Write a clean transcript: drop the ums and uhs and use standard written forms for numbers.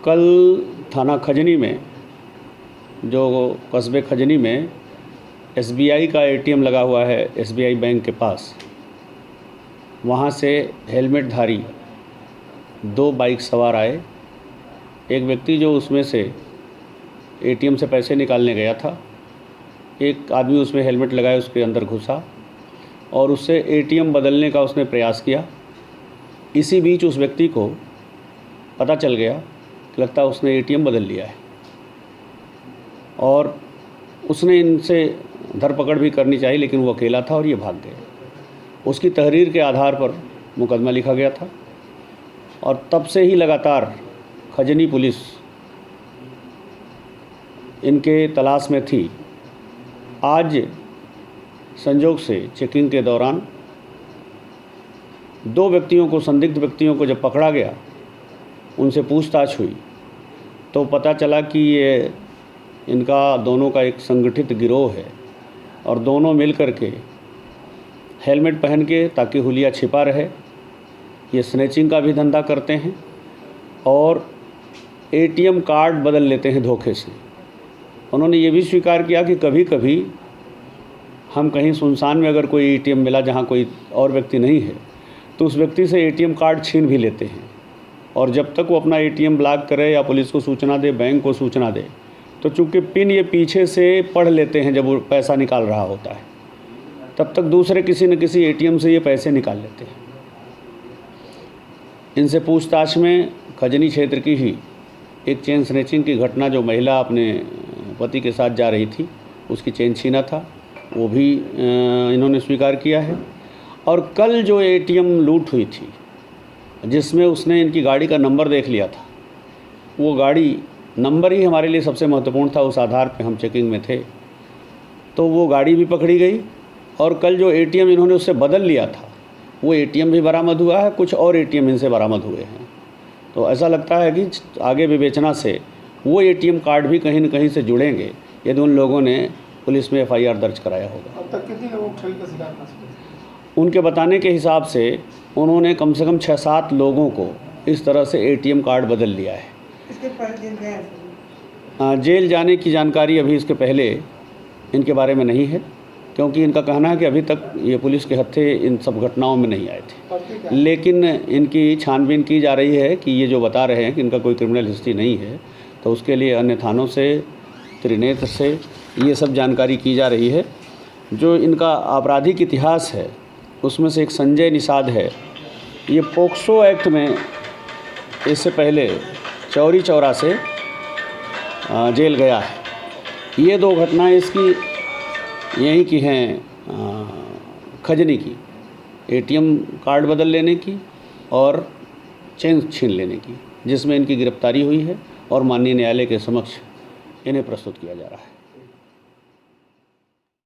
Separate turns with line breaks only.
कल थाना खजनी में, जो कस्बे खजनी में एसबीआई का एटीएम लगा हुआ है, एसबीआई बैंक के पास, वहाँ से हेलमेटधारी 2 बाइक सवार आए। एक व्यक्ति जो उसमें से एटीएम से पैसे निकालने गया था, एक आदमी उसमें हेलमेट लगाए उसके अंदर घुसा और उससे एटीएम बदलने का उसने प्रयास किया। इसी बीच उस व्यक्ति को पता चल गया कि लगता है उसने एटीएम बदल लिया है और उसने इनसे धरपकड़ भी करनी चाहिए, लेकिन वो अकेला था और ये भाग गए। उसकी तहरीर के आधार पर मुकदमा लिखा गया था और तब से ही लगातार खजनी पुलिस इनके तलाश में थी। आज संजोग से चेकिंग के दौरान 2 व्यक्तियों को, संदिग्ध व्यक्तियों को जब पकड़ा गया, उनसे पूछताछ हुई तो पता चला कि ये इनका दोनों का एक संगठित गिरोह है और दोनों मिलकर के हेलमेट पहन के, ताकि हुलिया छिपा रहे, ये स्नैचिंग का भी धंधा करते हैं और एटीएम कार्ड बदल लेते हैं धोखे से। उन्होंने ये भी स्वीकार किया कि कभी कभी हम कहीं सुनसान में अगर कोई एटीएम मिला जहाँ कोई और व्यक्ति नहीं है तो उस व्यक्ति से एटीएम कार्ड छीन भी लेते हैं और जब तक वो अपना एटीएम ब्लॉक करे या पुलिस को सूचना दे, बैंक को सूचना दे, तो चूँकि पिन ये पीछे से पढ़ लेते हैं जब वो पैसा निकाल रहा होता है, तब तक दूसरे किसी न किसी एटीएम से ये पैसे निकाल लेते हैं। इनसे पूछताछ में खजनी क्षेत्र की ही एक चेन स्नैचिंग की घटना, जो महिला अपने पति के साथ जा रही थी, उसकी चेन छीना था, वो भी इन्होंने स्वीकार किया है। और कल जो एटीएम लूट हुई थी, जिसमें उसने इनकी गाड़ी का नंबर देख लिया था, वो गाड़ी नंबर ही हमारे लिए सबसे महत्वपूर्ण था, उस आधार पे हम चेकिंग में थे, तो वो गाड़ी भी पकड़ी गई। और कल जो एटीएम इन्होंने उससे बदल लिया था, वो एटीएम भी बरामद हुआ है, कुछ और एटीएम इनसे बरामद हुए हैं। तो ऐसा लगता है कि आगे विवेचना से वो एटीएम कार्ड भी कहीं न कहीं से जुड़ेंगे यदि उन लोगों ने पुलिस में एफआईआर दर्ज कराया होगा।
अब तक कितने लोग ठगी का शिकार हो चुके हैं?
उनके बताने के हिसाब से उन्होंने कम से कम 6-7 लोगों को इस तरह से एटीएम कार्ड बदल लिया है।
इसके पहले जेल गए हैं?
जेल जाने की जानकारी अभी इसके पहले इनके बारे में नहीं है, क्योंकि इनका कहना है कि अभी तक ये पुलिस के हत्थे इन सब घटनाओं में नहीं आए थे। लेकिन इनकी छानबीन की जा रही है कि ये जो बता रहे हैं कि इनका कोई क्रिमिनल हिस्ट्री नहीं है, तो उसके लिए अन्य थानों से, त्रिनेत्र से ये सब जानकारी की जा रही है। जो इनका आपराधिक इतिहास है उसमें से एक संजय निषाद है, ये पोक्सो एक्ट में इससे पहले चौरी चौरा से जेल गया है। ये 2 घटनाएं इसकी यहीं की हैं, खजनी की, एटीएम कार्ड बदल लेने की और चेन छीन लेने की, जिसमें इनकी गिरफ्तारी हुई है और माननीय न्यायालय के समक्ष इन्हें प्रस्तुत किया जा रहा है।